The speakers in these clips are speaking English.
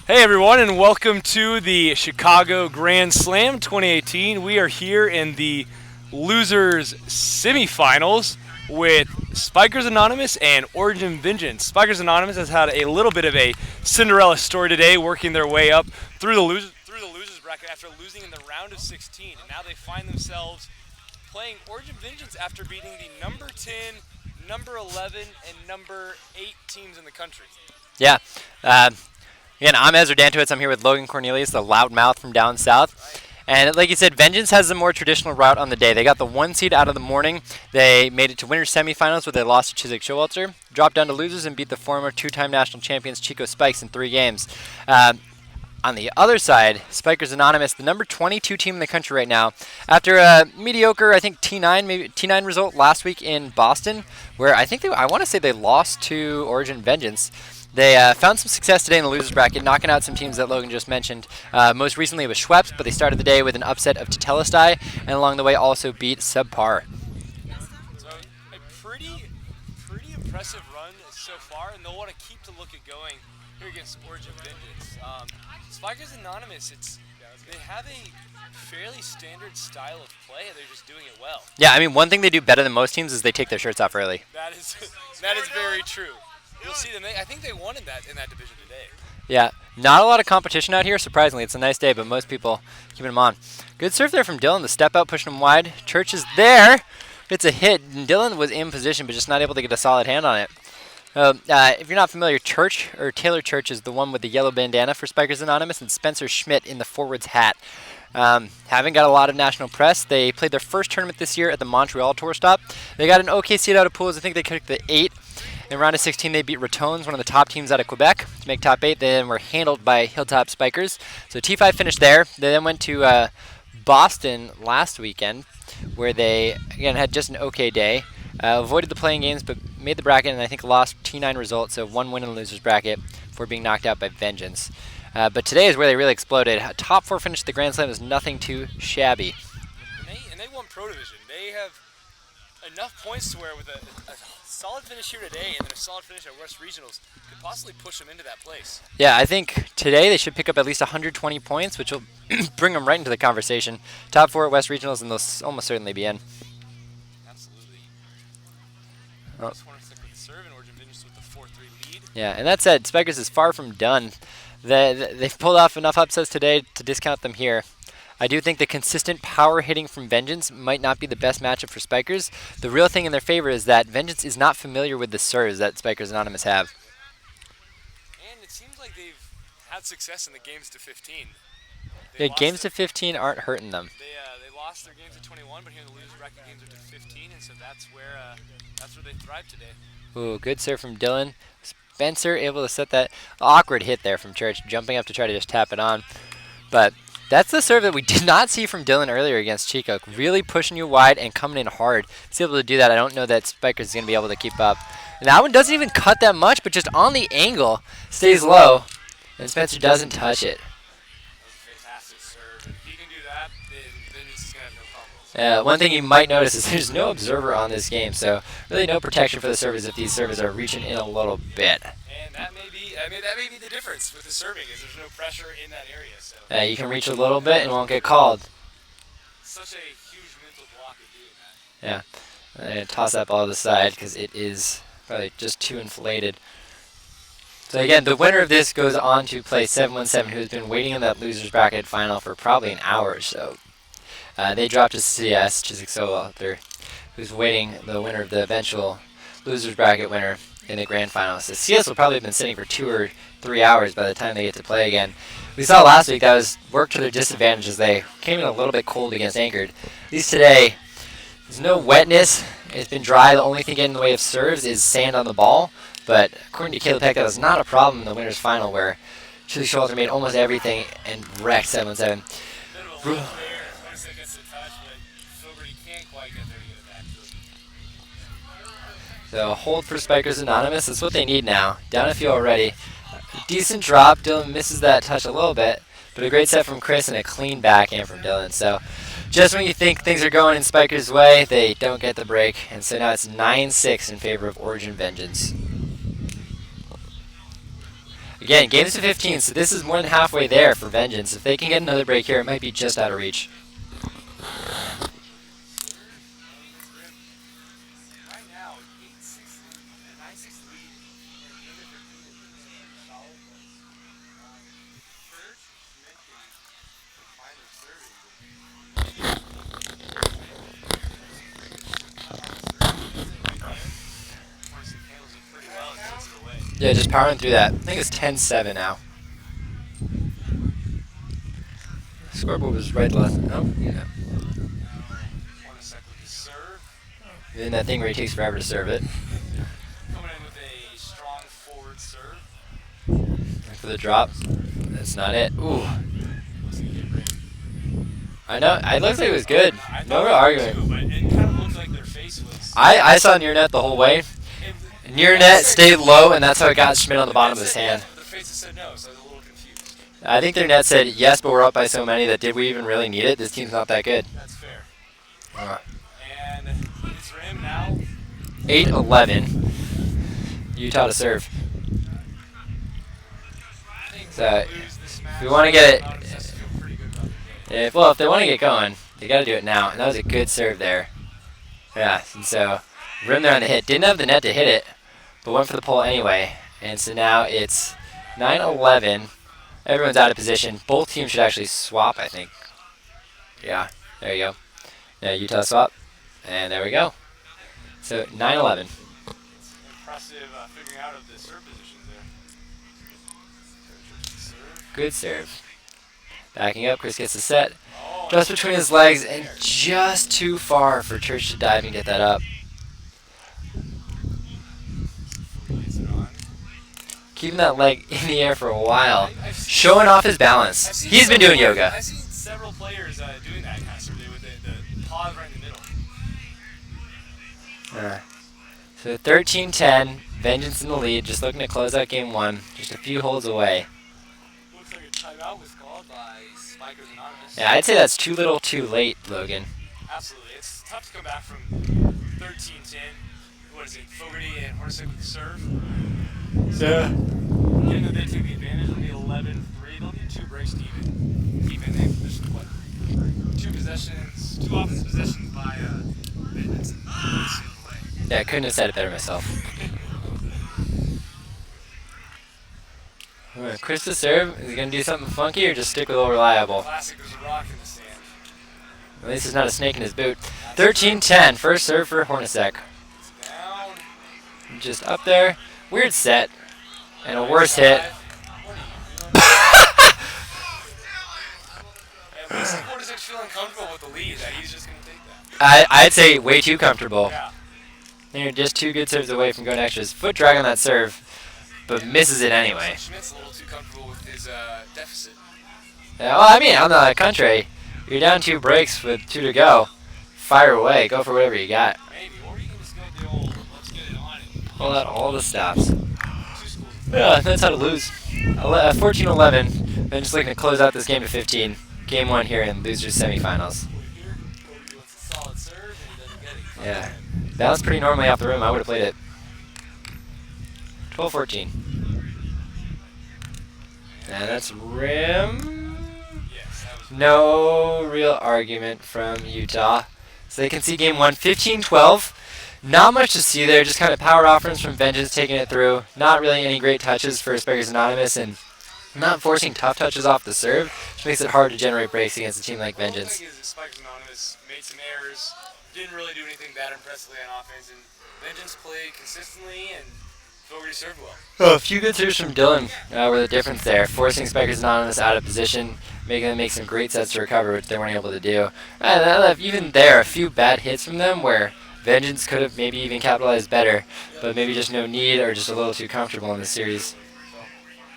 Hey everyone, and welcome to the Chicago Grand Slam 2018. We are here in the losers semifinals with Spikers Anonymous and Origin Vengeance. Spikers Anonymous has had a little bit of a Cinderella story today, working their way up through the losers bracket after losing in the round of 16, and now they find themselves playing Origin Vengeance after beating the number 10, number 11, and number 8 teams in the country. Yeah. Again, I'm Ezra Dantowitz. I'm here with Logan Cornelius, the loudmouth from down south. And like you said, Vengeance has the more traditional route on the day. They got the 1 seed out of the morning. They made it to winners semifinals where they lost to Chiswick Showalter, dropped down to losers and beat the former 2-time national champions Chico Spikes in 3 games. On the other side, Spikers Anonymous, the number 22 team in the country right now, after a mediocre, I think T9 result last week in Boston, where I want to say they lost to Origin Vengeance. They found some success today in the losers bracket, knocking out some teams that Logan just mentioned. Most recently it was Schweppes, but they started the day with an upset of Tetelestai, and along the way also beat Subpar. So a pretty impressive run so far, and they'll want to keep the look at going here against Origin Vengeance. Spikers Anonymous, they have a fairly standard style of play, and they're just doing it well. Yeah, I mean, one thing they do better than most teams is they take their shirts off early. That is very true. You'll see them. I think they won in that division today. Yeah, not a lot of competition out here, surprisingly. It's a nice day, but most people keeping them on. Good serve there from Dylan. The step out, pushing him wide. Church is there. It's a hit. And Dylan was in position, but just not able to get a solid hand on it. If you're not familiar, Taylor Church is the one with the yellow bandana for Spikers Anonymous, and Spencer Schmidt in the forwards hat. Haven't got a lot of national press. They played their first tournament this year at the Montreal Tour Stop. They got an okay seed out of pools. I think they kicked the 8. In round of 16, they beat Ratones, one of the top teams out of Quebec, to make top 8. They then were handled by Hilltop Spikers. So T5 finished there. They then went to Boston last weekend, where they, again, had just an okay day. Avoided the playing games, but made the bracket, and I think lost T9 results, so 1 win in the losers bracket before being knocked out by Vengeance. But today is where they really exploded. A top 4 finish at the Grand Slam is nothing too shabby. And they won Pro Division. They have enough points to where with a solid finish here today and then a solid finish at West Regionals could possibly push them into that place. Yeah, I think today they should pick up at least 120 points, which will bring them right into the conversation. Top 4 at West Regionals, and they'll almost certainly be in. Absolutely. Just want to stick with the serve, and Origin Vengeance with the 4-3 lead. Yeah, and that said, Spikers is far from done. They've pulled off enough upsets today to discount them here. I do think the consistent power hitting from Vengeance might not be the best matchup for Spikers. The real thing in their favor is that Vengeance is not familiar with the serves that Spikers Anonymous have. And it seems like they've had success in the games to 15. Yeah, games to 15 aren't hurting them. They lost their games to 21, but here in the losers bracket games are to 15, and so that's where they thrive today. Ooh, good serve from Dylan. Spencer able to set that awkward hit there from Church, jumping up to try to just tap it on. But that's the serve that we did not see from Dylan earlier against Chico. Really pushing you wide and coming in hard. He's able to do that. I don't know that Spikers is going to be able to keep up. And that one doesn't even cut that much, but just on the angle, stays low. And Spencer doesn't touch it. Fantastic serve. If he can do that, then he's going to have no problems. Yeah, one thing you might notice is there's no observer on this game, so really no protection for the servers if these servers are reaching in a little bit. And that may be the difference with the serving, is there's no pressure in that area. So You can reach a little bit and won't get called. Such a huge mental block of doing that. Yeah. I'm going to toss that ball to the side because it is probably just too inflated. So again, the winner of this goes on to play 717, who's been waiting in that losers bracket final for probably an hour or so. They dropped to CS, Chiswick Showalter, who's waiting the winner of the eventual losers bracket winner in the grand finals. So CS will probably have been sitting for 2 or 3 hours by the time they get to play again. We saw last week that was worked to their disadvantage as they came in a little bit cold against Anchored. At least today, there's no wetness. It's been dry. The only thing getting in the way of serves is sand on the ball. But according to Caleb Peck, that was not a problem in the winners final where Chiswick Showalter made almost everything and wrecked 7-7. So hold for Spikers Anonymous. That's what they need now. Down a few already. Decent drop. Dylan misses that touch a little bit, but a great set from Chris and a clean backhand from Dylan. So just when you think things are going in Spikers' way, they don't get the break. And so now it's 9-6 in favor of Origin Vengeance. Again, games to 15, so this is more than halfway there for Vengeance. If they can get another break here, it might be just out of reach. Yeah, just powering through that. I think it's 10-7 now. Scoreboard was right last. Oh, yeah. And that thing where he takes forever to serve it. Coming in with a strong forward serve. And for the drop, that's not it. Ooh. I know. It looks like it was good. No real argument. Too, but it kind of looked like their face was. I saw near net the whole way. Near net stayed low, and that's how it got Schmidt on the bottom of his hand. The faces said no, so I was a little confused. I think their net said yes, but we're up by so many that did we even really need it? This team's not that good. That's fair. And it's for him now. 8-11. Utah to serve. So if we want to get it, if they want to get going, they got to do it now. And that was a good serve there. Yeah, and so rim there on the hit. Didn't have the net to hit it, but went for the pull anyway. And so now it's 9-11. Everyone's out of position. Both teams should actually swap, I think. Yeah, there you go. Yeah, Utah swap. And there we go. So 9-11. Impressive figuring out of the serve positions there. Good serve. Backing up, Chris gets the set. Just between his legs and just too far for Church to dive and get that up. Keeping that leg in the air for a while. Showing off his balance. He's been doing yoga. I've seen several players doing that kind of serve with the pause right in the middle. So 13-10. Vengeance in the lead. Just looking to close out game one. Just a few holes away. Looks like a timeout was called by Spikers Anonymous. Yeah, I'd say that's too little too late, Logan. Absolutely. It's tough to come back from 13-10. What is it? Fogarty and Hornacek with the serve. Yeah. Getting that they take the advantage on the 11-3. They'll need 2 breaks to even keep in their position. What? 2 possessions, 2 offensive possessions by Vengeance. Yeah, I couldn't have said it better myself. Chris to serve. Is he going to do something funky or just stick with old reliable? Classic, there's a rock in the sand. At least it's not a snake in his boot. 13-10. First serve for Hornacek. Down. Just up there. Weird set. And a worse hit. At least Hornacek's feeling comfortable with the lead, that he's just going to take that. I'd say way too comfortable. Yeah. They're just 2 good serves away from going extras. Foot drag on that serve, but misses it anyway. Schmidt's a little too comfortable with his deficit. Yeah, well, I mean, on the contrary, you're down 2 breaks with 2 to go. Fire away. Go for whatever you got. Maybe, or you can just go with the old, let's get it on it. Pull out all the stops. 2 schools. Yeah, that's how to lose. 14-11. Then just looking to close out this game to 15. Game 1 here in losers semifinals. Yeah. That was pretty normally off the rim. I would have played it. 12-14. And that's rim. No real argument from Utah. So they can see game 1, 15-12. Not much to see there. Just kind of power offerings from Vengeance taking it through. Not really any great touches for Spikers Anonymous. And not forcing tough touches off the serve, which makes it hard to generate breaks against a team like Vengeance. The thing is, Spikers Anonymous made some errors. Didn't really do anything that impressively on offense, and Vengeance played consistently, and Fogarty served well. Oh, a few good serves from Dylan were the difference there, forcing Spikers Anonymous out of position, making them make some great sets to recover, which they weren't able to do. And even there, a few bad hits from them where Vengeance could have maybe even capitalized better, but maybe just no need or just a little too comfortable in this series. So,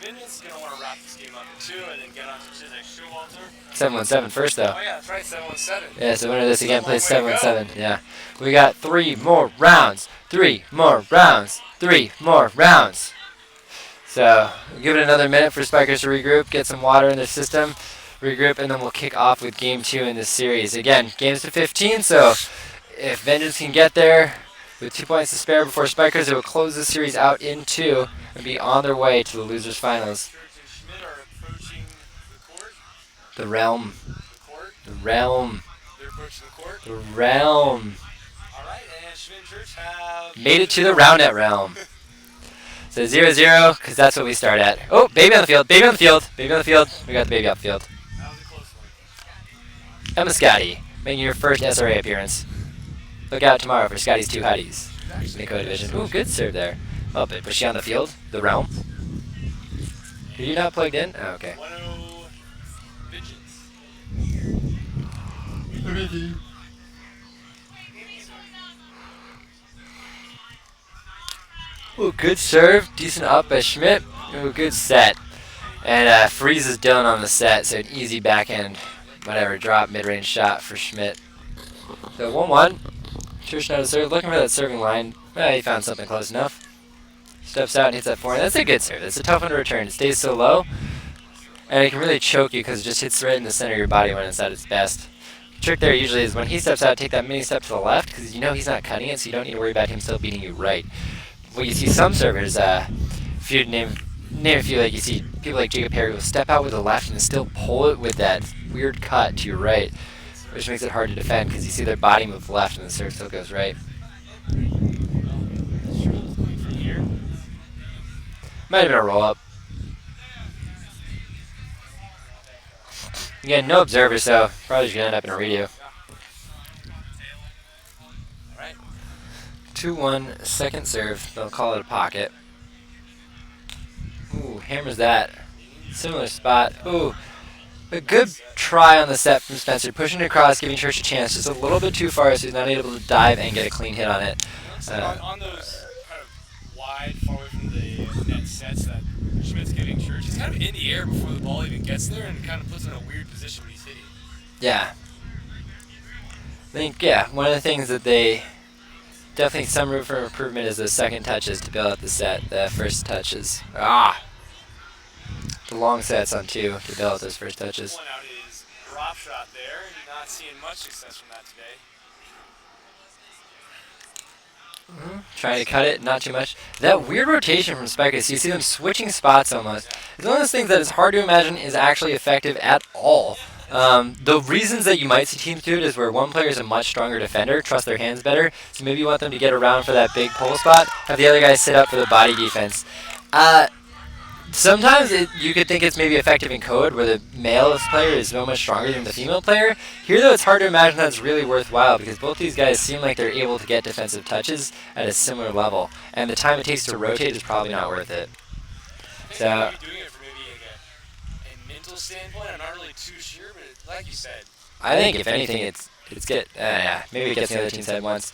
Vengeance is going to want to wrap this game up in 2 and then get on to Chisek Showalter. 7-1-7 first, though. Oh, yeah, that's right, 7-1-7. Yeah, so winner of this again plays 7-1-7. Yeah. We got 3 more rounds. 3 more rounds. 3 more rounds. So, we'll give it another minute for Spikers to regroup, get some water in their system, regroup, and then we'll kick off with game 2 in this series. Again, games to 15, so if Vengeance can get there, with 2 points to spare before Spikers, it will close the series out in 2 and be on their way to the losers finals. The realm. The realm. The realm. Made it to the roundnet realm. So 0-0, because that's what we start at. Oh, baby on the field, baby on the field, baby on the field. We got the baby off the field. Emma Scotty, making your first SRA appearance. Look out tomorrow for Scotty's 2 hotties in the co-division. Ooh, good serve there. Oh, but was she on the field? The realm? Are you not plugged in? Oh, okay. Ooh, good serve. Decent up by Schmidt. Ooh, good set. And freezes Dylan on the set, so an easy backhand, whatever, drop, mid-range shot for Schmidt. So 1-1. Church now to serve. Looking for that serving line. Well, he found something close enough. Steps out and hits that forehand. That's a good serve. That's a tough one to return. It stays so low, and it can really choke you because it just hits right in the center of your body when it's at its best. The trick there usually is when he steps out, take that mini step to the left because you know he's not cutting it, so you don't need to worry about him still beating you right. What you see some servers, if you name a few, like you see people like Jacob Perry will step out with the left and still pull it with that weird cut to your right, which makes it hard to defend because you see their body move left and the serve still goes right. Might have been a roll-up. Again, no observer, so probably just going to end up in a redo. 2-1, second serve. They'll call it a pocket. Ooh, hammers that. Similar spot. Ooh, a good try on the set from Spencer. Pushing it across, giving Church a chance. Just a little bit too far, so he's not able to dive and get a clean hit on it. On those kind of wide, far away from the net sets that Schmidt's giving Church, he's kind of in the air before the ball even gets there and kind of puts in a weird position when he's hitting. Yeah. I think, yeah, one of the things that they definitely some room for improvement is the second touches to build out the set. The first touches. The long sets on 2 to build out those first touches. Pulling out his drop shot there, and not seeing much success from that today. Trying to cut it, not too much. That weird rotation from Spikers, you see them switching spots almost. It's one of those things that is hard to imagine is actually effective at all. The reasons that you might see teams do it is where one player is a much stronger defender, trust their hands better, so maybe you want them to get around for that big pull spot, have the other guy sit up for the body defense. Sometimes you could think it's maybe effective in code where the male player is so much stronger than the female player. Here though, it's hard to imagine that's really worthwhile because both these guys seem like they're able to get defensive touches at a similar level, and the time it takes to rotate is probably not worth it. So, Doing it from maybe like a mental standpoint, I'm not really too sure, but like you said, I think if anything, it's good. Yeah, maybe it gets the other team's head once.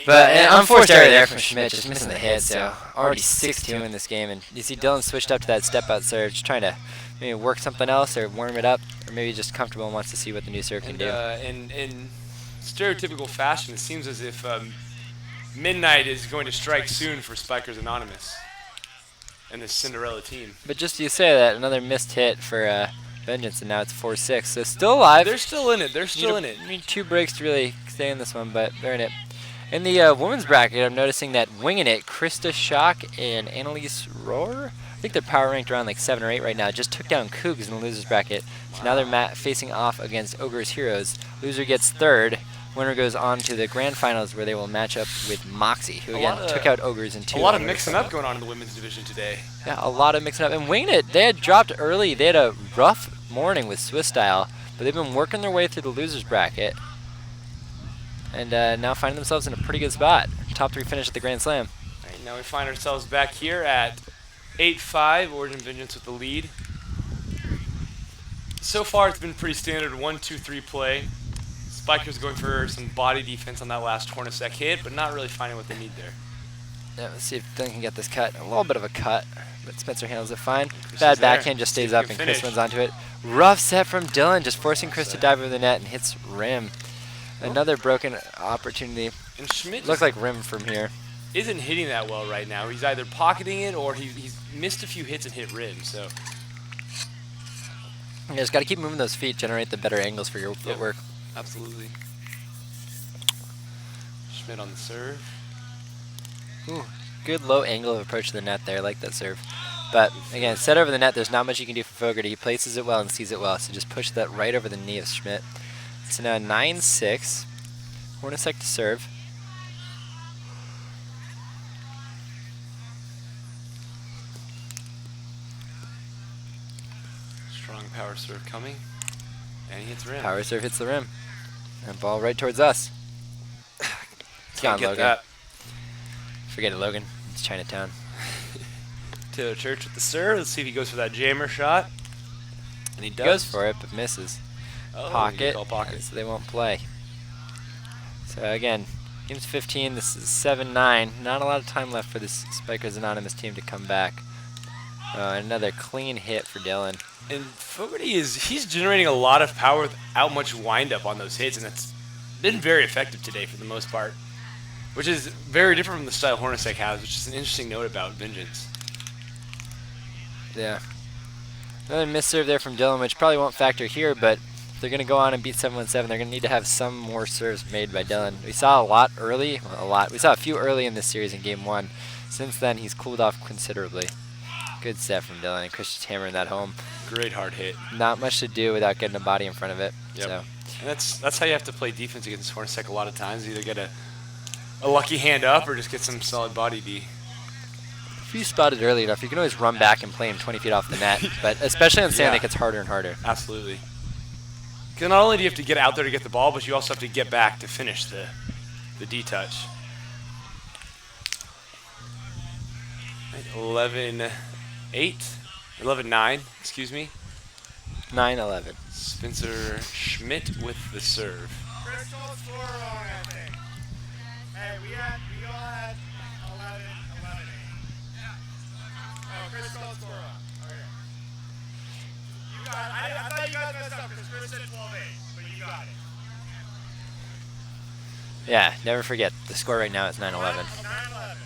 But unforced error there from Schmidt, just missing the hit. So already 6-2 in this game, and you see Dylan switched up to that step out serve, just trying to maybe work something else or warm it up, or maybe just comfortable and wants to see what the new serve can do. In stereotypical fashion, it seems as if midnight is going to strike soon for Spikers Anonymous and this Cinderella team. But just you say that, another missed hit for Vengeance, and now it's 4-6. So still alive. They're still in it. They're still in it. Need 2 breaks to really stay in this one, but they're in it. In the women's bracket, I'm noticing that winging it, Krista Schock and Annalise Rohr, I think they're power ranked around like 7 or 8 right now, just took down Cougs in the losers bracket. So now they're facing off against Ogre's Heroes. Loser gets 3rd. Winner goes on to the grand finals where they will match up with Moxie, who again took out Ogres in 2. A lot of mixing up going on in the women's division today. Yeah, a lot of mixing up. And winging it, they had dropped early. They had a rough morning with Swiss style, but they've been working their way through the losers bracket. And now finding themselves in a pretty good spot. Top 3 finish at the Grand Slam. All right, now we find ourselves back here at 8-5, Origin Vengeance with the lead. So far it's been pretty standard 1-2-3 play. Spikers going for some body defense on that last Hornacek hit, but not really finding what they need there. Yeah, let's see if Dylan can get this cut. A little bit of a cut, but Spencer handles it fine. Bad backhand just stays up and Chris runs onto it. Rough set from Dylan, just forcing Chris to dive over the net and hits rim. Another broken opportunity. And Schmidt looks like rim from here. Isn't hitting that well right now. He's either pocketing it or he's missed a few hits and hit rim. So you just got to keep moving those feet, generate the better angles for your footwork. Absolutely. Schmidt on the serve. Ooh, good low angle of approach to the net there. I like that serve. But again, set over the net, there's not much you can do for Fogarty. He places it well and sees it well. So just push that right over the knee of Schmidt. So now 9-6. Hornacek to serve. Strong power serve coming. And he hits rim. Power serve hits the rim. And ball right towards us. It's gone, Can't get Logan. that. Forget it, Logan. It's Chinatown. Taylor Church with the serve. Let's see if he goes for that jammer shot. And he He does. goes for it, but misses. Oh, Pocket. call pocket. So they won't play. So again, game's 15. This is 7-9. Not a lot of time left for this Spikers Anonymous team to come back. Another clean hit for Dylan. And Fogarty he's generating a lot of power without much windup on those hits, and it's been very effective today for the most part, which is very different from the style Hornacek has, which is an interesting note about Vengeance. Yeah. Another missed serve there from Dylan, which probably won't factor here, but if they're going to go on and beat 7-1-7, they're going to need to have some more serves made by Dylan. We saw we saw a few early in this series in Game 1. Since then, he's cooled off considerably. Good set from Dylan, and Chris just hammering that home. Great hard hit. Not much to do without getting a body in front of it. Yep. So. And that's how you have to play defense against Hornacek a lot of times. Either get a lucky hand up or just get some solid body D. If you spot it early enough, you can always run back and play him 20 feet off the net. But especially on sand, Yeah. it gets harder and harder. Absolutely. Because not only do you have to get out there to get the ball, but you also have to get back to finish the D-touch. 11-8, 11-9, excuse me. 9-11. Spencer Schmidt with the serve. Chris told score wrong, I think. Hey, we all had 11, 8. Oh, Chris told score wrong. Okay. I thought you guys messed up because Chris said 12-8, but you got it. Yeah, never forget. The score right now is 9-11. 9-11.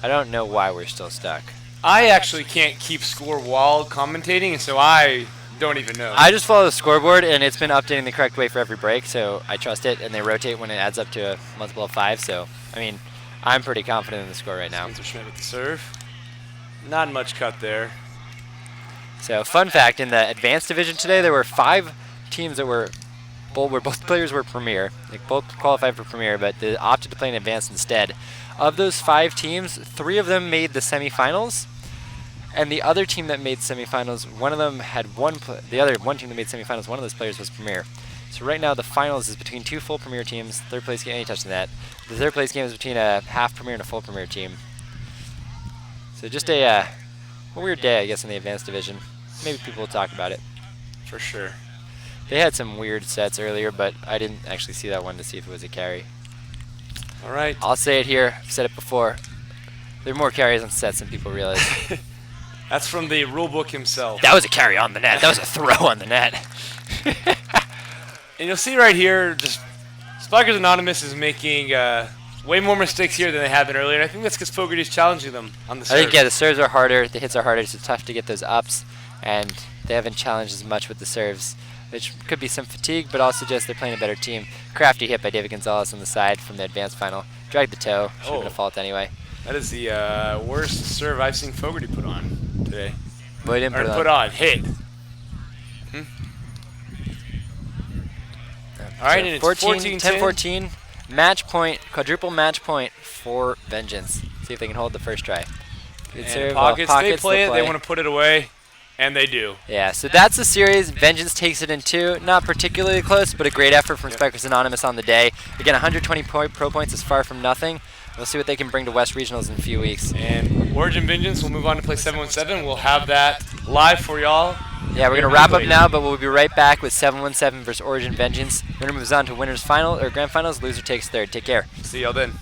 I don't know why we're still stuck. I actually can't keep score while commentating, and so I don't even know. I just follow the scoreboard, and it's been updating the correct way for every break, so I trust it, and they rotate when it adds up to a multiple of 5. So, I mean, I'm pretty confident in the score right now. Spencer Schmidt with the serve. Not much cut there. So, fun fact, in the advanced division today, there were 5 teams that were where both players were premier. They both qualified for premier, but they opted to play in advanced instead. Of those 5 teams, 3 of them made the semifinals, and the other team that made semifinals, one of them had the other one team that made semifinals, one of those players was premier. So right now the finals is between 2 full premier teams. Third place game, any touch the net. The third place game is between a half premier and a full premier team. So just a weird day, I guess, in the advanced division. Maybe people will talk about it. For sure. They had some weird sets earlier, but I didn't actually see that one to see if it was a carry. All right. I'll say it here. I've said it before. There are more carries on sets than people realize. That's from the rule book himself. That was a carry on the net. That was a throw on the net. And you'll see right here, just Spikers Anonymous is making way more mistakes here than they have been earlier. And I think that's because Fogarty's challenging them on the serve. I think, yeah, the serves are harder. The hits are harder. So it's tough to get those ups. And they haven't challenged as much with the serves, which could be some fatigue, but also just they're playing a better team. Crafty hit by David Gonzalez on the side from the advanced final. Dragged the toe. Should have been a fault anyway. That is the worst serve I've seen Fogarty put on today. But he didn't Or put it on. hit. All right, and it's 10-14. Match point, quadruple match point for Vengeance. See if they can hold the first try. Good And serve. pockets, Well, they play it. they'll They want to put it away, and they do. Yeah, so that's the series. Vengeance takes it in 2. Not particularly close, but a great effort from Spikers Anonymous on the day. Again, 120 pro points is far from nothing. We'll see what they can bring to West Regionals in a few weeks. And Origin Vengeance will move on to play 7-1-7. We'll have that live for y'all. Yeah, we're going to wrap up now, but we'll be right back with 7-1-7 versus Origin Vengeance. Winner moves on to winners final or grand finals. Loser takes third. Take care. See y'all then.